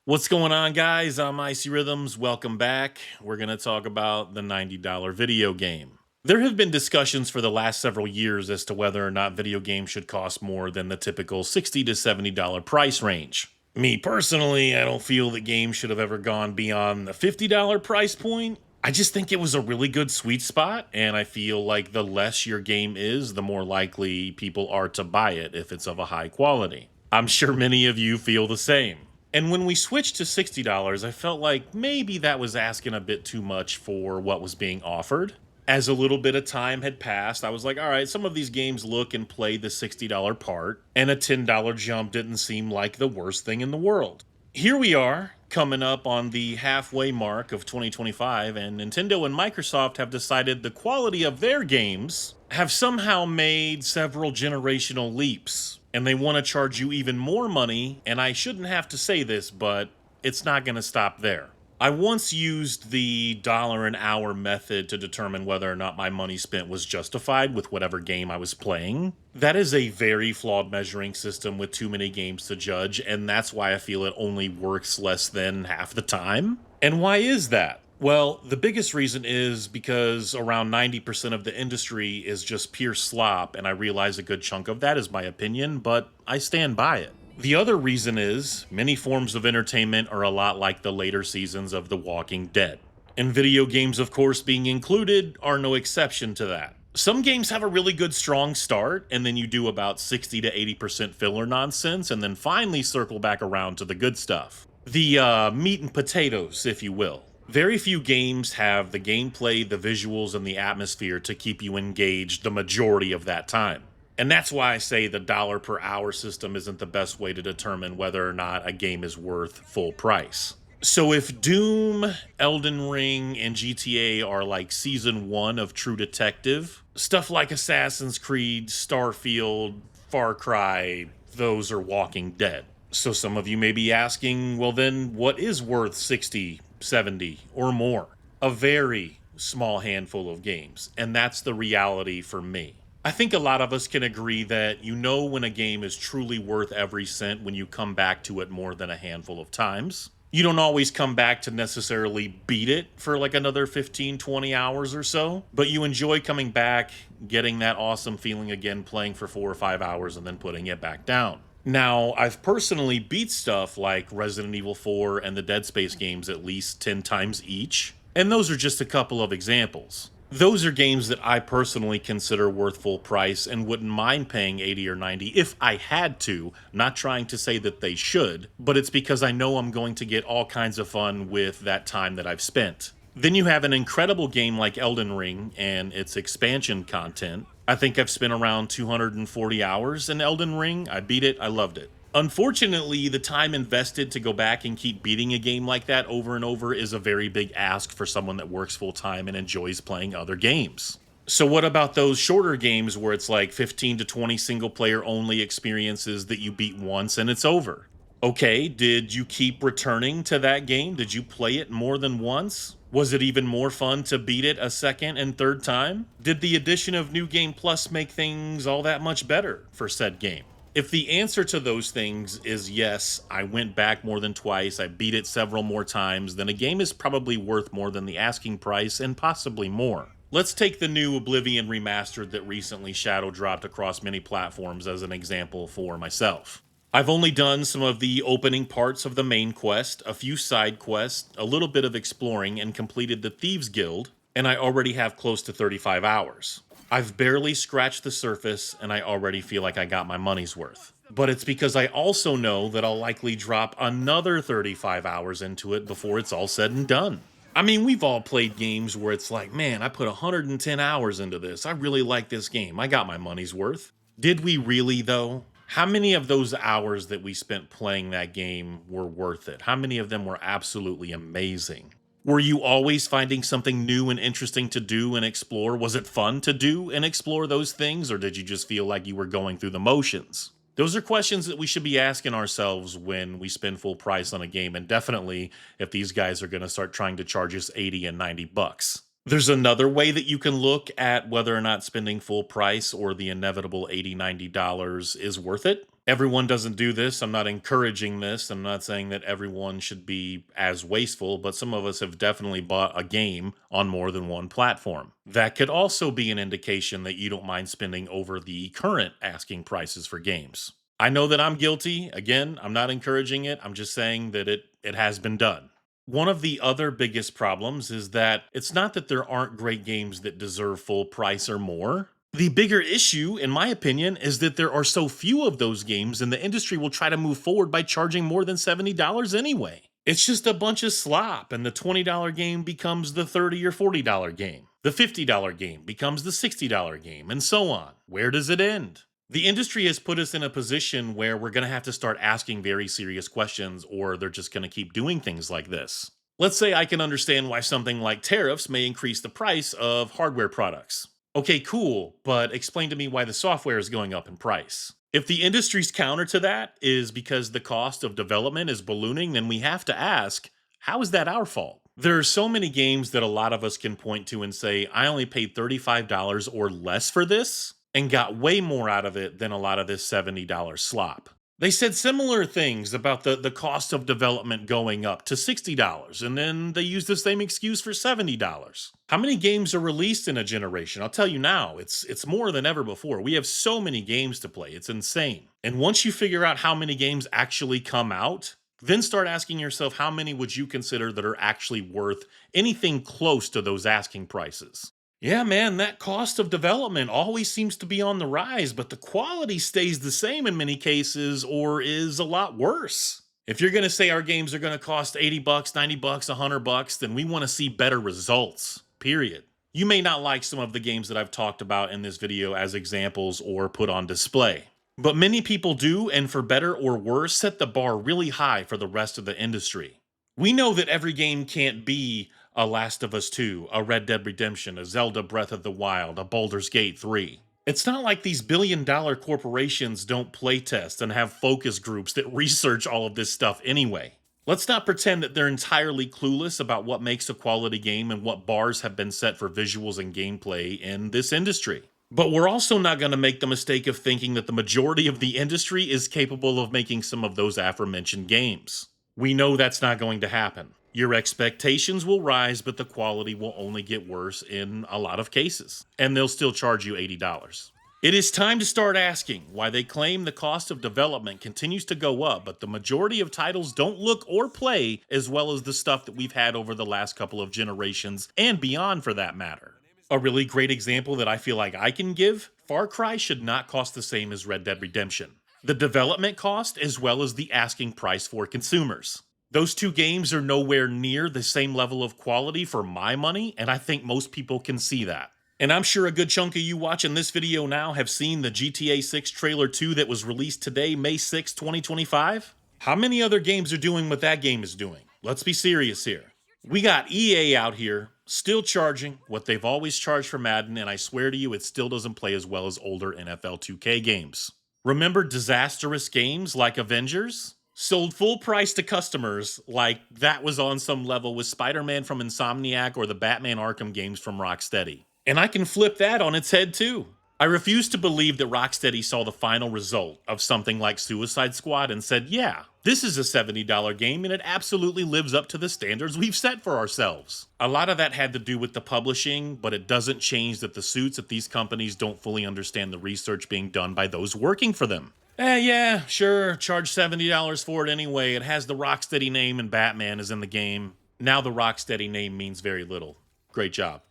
What's going on, guys? I'm Icy Rhythms. Welcome back. We're going to talk about the $90 video game. There have been discussions for the last several years as to whether or not video games should cost more than the typical $60 to $70 price range. Me personally, I don't feel that games should have ever gone beyond the $50 price point. I just think it was a really good sweet spot, and I feel like the less your game is, the more likely people are to buy it if it's of a high quality. I'm sure many of you feel the same. And when we switched to $60, I felt like maybe that was asking a bit too much for what was being offered. As a little bit of time had passed, I was like, all right, some of these games look and play the $60 part, and a $10 jump didn't seem like the worst thing in the world. Here we are, coming up on the halfway mark of 2025, and Nintendo and Microsoft have decided the quality of their games have somehow made several generational leaps, and they want to charge you even more money. And I shouldn't have to say this, but it's not going to stop there. I once used the dollar an hour method to determine whether or not my money spent was justified with whatever game I was playing. That is a very flawed measuring system with too many games to judge, and that's why I feel it only works less than half the time. And why is that? Well, the biggest reason is because around 90% of the industry is just pure slop, and I realize a good chunk of that is my opinion, but I stand by it. The other reason is many forms of entertainment are a lot like the later seasons of The Walking Dead. And video games, of course, being included, are no exception to that. Some games have a really good strong start, and then you do about 60 to 80% filler nonsense, and then finally circle back around to the good stuff. The meat and potatoes, if you will. Very few games have the gameplay, the visuals, and the atmosphere to keep you engaged the majority of that time. And that's why I say the dollar per hour system isn't the best way to determine whether or not a game is worth full price. So if Doom, Elden Ring, and GTA are like season one of True Detective, stuff like Assassin's Creed, Starfield, Far Cry, those are Walking Dead. So some of you may be asking, well then what is worth 60, 70, or more? A very small handful of games, and that's the reality for me. I think a lot of us can agree that you know when a game is truly worth every cent when you come back to it more than a handful of times. You don't always come back to necessarily beat it for like another 15, 20 hours or so, but you enjoy coming back, getting that awesome feeling again, playing for 4 or 5 hours, and then putting it back down. Now, I've personally beat stuff like Resident Evil 4 and the Dead Space games at least 10 times each, and those are just a couple of examples. Those are games that I personally consider worth full price and wouldn't mind paying 80 or 90 if I had to, not trying to say that they should, but it's because I know I'm going to get all kinds of fun with that time that I've spent. Then you have an incredible game like Elden Ring and its expansion content. I think I've spent around 240 hours in Elden Ring. I beat it, I loved it. Unfortunately, the time invested to go back and keep beating a game like that over and over is a very big ask for someone that works full time and enjoys playing other games. So, what about those shorter games where it's like 15 to 20 single player only experiences that you beat once and it's over? Okay, did you keep returning to that game? Did you play it more than once? Was it even more fun to beat it a second and third time? Did the addition of New Game Plus make things all that much better for said game? If the answer to those things is yes, I went back more than twice, I beat it several more times, then a game is probably worth more than the asking price and possibly more. Let's take the new Oblivion Remastered that recently shadow dropped across many platforms as an example for myself. I've only done some of the opening parts of the main quest, a few side quests, a little bit of exploring, and completed the Thieves Guild, and I already have close to 35 hours. I've barely scratched the surface, and I already feel like I got my money's worth. But it's because I also know that I'll likely drop another 35 hours into it before it's all said and done. I mean, we've all played games where it's like, man, I put 110 hours into this. I really like this game. I got my money's worth. Did we really, though? How many of those hours that we spent playing that game were worth it? How many of them were absolutely amazing? Were you always finding something new and interesting to do and explore? Was it fun to do and explore those things, or did you just feel like you were going through the motions? Those are questions that we should be asking ourselves when we spend full price on a game, and definitely if these guys are going to start trying to charge us 80 and 90 bucks. There's another way that you can look at whether or not spending full price or the inevitable $80, $90 is worth it. Everyone doesn't do this. I'm not encouraging this. I'm not saying that everyone should be as wasteful, but some of us have definitely bought a game on more than one platform. That could also be an indication that you don't mind spending over the current asking prices for games. I know that I'm guilty. Again, I'm not encouraging it. I'm just saying that it has been done. One of the other biggest problems is that it's not that there aren't great games that deserve full price or more. The bigger issue, in my opinion, is that there are so few of those games, and the industry will try to move forward by charging more than $70 anyway. It's just a bunch of slop, and the $20 game becomes the $30 or $40 game. The $50 game becomes the $60 game, and so on. Where does it end? The industry has put us in a position where we're going to have to start asking very serious questions, or they're just going to keep doing things like this. Let's say I can understand why something like tariffs may increase the price of hardware products. Okay, cool, but explain to me why the software is going up in price. If the industry's counter to that is because the cost of development is ballooning, then we have to ask, how is that our fault? There are so many games that a lot of us can point to and say, I only paid $35 or less for this and got way more out of it than a lot of this $70 slop. They said similar things about the cost of development going up to $60, and then they used the same excuse for $70. How many games are released in a generation? I'll tell you now, it's more than ever before. We have so many games to play, it's insane. And once you figure out how many games actually come out, then start asking yourself how many would you consider that are actually worth anything close to those asking prices. Yeah, man, that cost of development always seems to be on the rise, but the quality stays the same in many cases or is a lot worse. If you're going to say our games are going to cost 80 bucks, 90 bucks, 100 bucks, then we want to see better results. Period. You may not like some of the games that I've talked about in this video as examples or put on display, but many people do, and for better or worse, set the bar really high for the rest of the industry. We know that every game can't be a Last of Us 2, a Red Dead Redemption, a Zelda Breath of the Wild, a Baldur's Gate 3. It's not like these billion-dollar corporations don't playtest and have focus groups that research all of this stuff anyway. Let's not pretend that they're entirely clueless about what makes a quality game and what bars have been set for visuals and gameplay in this industry. But we're also not going to make the mistake of thinking that the majority of the industry is capable of making some of those aforementioned games. We know that's not going to happen. Your expectations will rise, but the quality will only get worse in a lot of cases, and they'll still charge you $80. It is time to start asking why they claim the cost of development continues to go up, but the majority of titles don't look or play as well as the stuff that we've had over the last couple of generations, and beyond for that matter. A really great example that I feel like I can give, Far Cry should not cost the same as Red Dead Redemption. The development cost as well as the asking price for consumers. Those two games are nowhere near the same level of quality for my money, and I think most people can see that. And I'm sure a good chunk of you watching this video now have seen the GTA 6 trailer 2 that was released today, May 6, 2025. How many other games are doing what that game is doing? Let's be serious here. We got EA out here, still charging what they've always charged for Madden, and I swear to you, it still doesn't play as well as older NFL 2K games. Remember disastrous games like Avengers? Sold full price to customers like that was on some level with Spider-Man from Insomniac or the Batman Arkham games from Rocksteady. And I can flip that on its head too. I refuse to believe that Rocksteady saw the final result of something like Suicide Squad and said, yeah, this is a $70 game and it absolutely lives up to the standards we've set for ourselves. A lot of that had to do with the publishing, but it doesn't change that the suits at these companies don't fully understand the research being done by those working for them. Yeah, sure, charge $70 for it anyway. It has the Rocksteady name and Batman is in the game. Now the Rocksteady name means very little. Great job.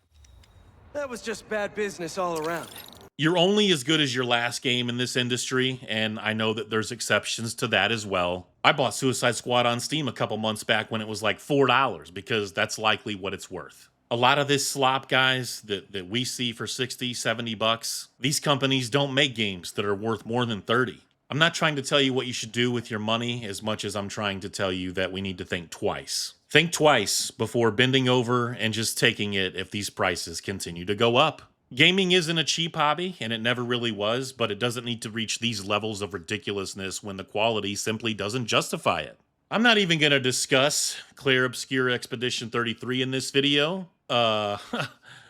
That was just bad business all around. You're only as good as your last game in this industry, and I know that there's exceptions to that as well. I bought Suicide Squad on Steam a couple months back when it was like $4 because that's likely what it's worth. A lot of this slop, guys, that we see for 60, 70 bucks, these companies don't make games that are worth more than 30. I'm not trying to tell you what you should do with your money as much as I'm trying to tell you that we need to think twice. Think twice before bending over and just taking it if these prices continue to go up. Gaming isn't a cheap hobby, and it never really was, but it doesn't need to reach these levels of ridiculousness when the quality simply doesn't justify it. I'm not even going to discuss Clair Obscur Expedition 33 in this video.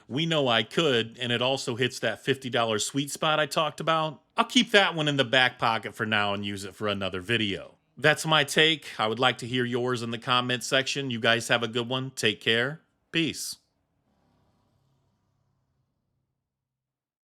We know I could, and it also hits that $50 sweet spot I talked about. I'll keep that one in the back pocket for now and use it for another video. That's my take. I would like to hear yours in the comments section. You guys have a good one. Take care. Peace.